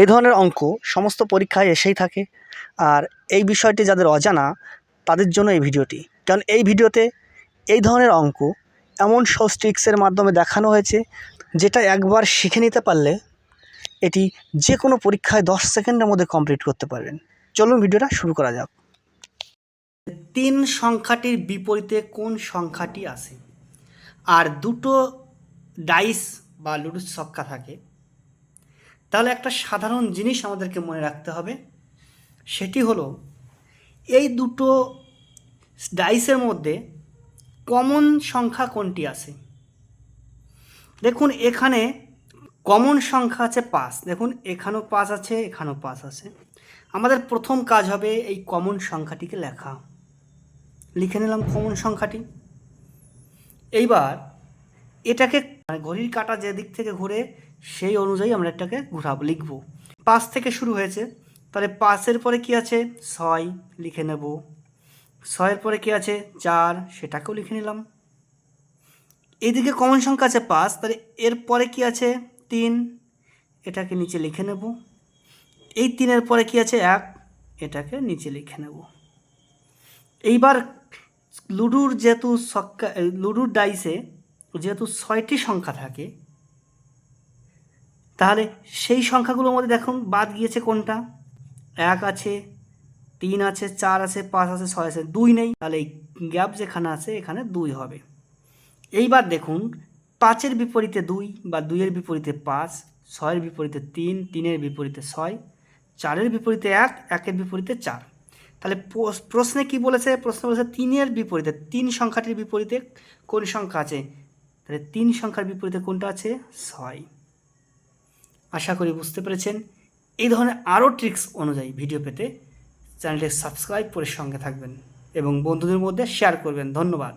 এই ধরনের অঙ্ক সমস্ত পরীক্ষায় এসেই থাকে। আর এই বিষয়টি যাদের অজানা তাদের জন্য এই ভিডিওটি, কারণ এই ভিডিওতে এই ধরনের অঙ্ক এমন সহজ ট্রিক্সের মাধ্যমে দেখানো হয়েছে যেটা একবার শিখে নিতে পারলে এটি যে কোনো পরীক্ষায় 10 সেকেন্ডের মধ্যে কমপ্লিট করতে পারবেন। চলুন ভিডিওটা শুরু করা যাক। 3 সংখ্যাটির বিপরীতে কোন সংখ্যাটি আসে? আর দুটো ডাইস বা লুডুর ছক্কা থাকে, তাহলে একটা সাধারণ জিনিস আমাদেরকে মনে রাখতে হবে, সেটি হলো এই দুটো ডাইসের মধ্যে কমন সংখ্যা কোনটি আছে। দেখুন এখানে কমন সংখ্যা আছে 5, দেখুন এখানেও 5 আছে, এখানেও 5 আছে। আমাদের প্রথম কাজ হবে এই কমন সংখ্যাটিকে লেখা। লিখে নিলাম কমন সংখ্যাটি। এইবার এটাকে ঘড়ির কাঁটা যে দিক থেকে ঘুরে সেই অনুযায়ী আমরা এটাকে ঘুরাবো, লিখব। 5 থেকে শুরু হয়েছে, তাহলে 5-এর পরে কি আছে 6 লিখে নেব। 6-এর পরে কি আছে 4, সেটাকেও লিখে নিলাম। এইদিকে কমন সংখ্যা আছে 5, তাহলে এর পরে কি আছে 3, এটাকে নিচে লিখে নেব। এই 3-এর পরে কি আছে 1, এটাকে নিচে লিখে নেব। এইবার লুডুর যেহেতু ছক্কা, লুডুর ডাইসে যেহেতু 6টি সংখ্যা থাকে, তাহলে সেই সংখ্যাগুলোর মধ্যে দেখুন বাদ গিয়েছে কোনটা, 1 আছে, 3 আছে, 4 আছে, 5 আছে, 6 আছে, 2 নেই, তাহলে এই গ্যাপ যেখানে আছে এখানে 2 হবে। এইবার দেখুন 5-এর বিপরীতে 2 বা 2-এর বিপরীতে 5, 6-এর বিপরীতে 3, 3-এর বিপরীতে 6, 4-এর বিপরীতে 1, 1-এর বিপরীতে 4। তাহলে প্রশ্নে কি বলেছে? প্রশ্নে বলেছে 3-এর বিপরীতে, 3 সংখ্যাটির বিপরীতে কোন সংখ্যা আছে, তাহলে 3 সংখ্যার বিপরীতে কোনটা আছে 6। আশা করি বুঝতে পেরেছেন। এই ধরনের আরও ট্রিক্স অনুযায়ী ভিডিও পেতে চ্যানেলটি সাবস্ক্রাইব করে সঙ্গে থাকবেন এবং বন্ধুদের মধ্যে শেয়ার করবেন। ধন্যবাদ।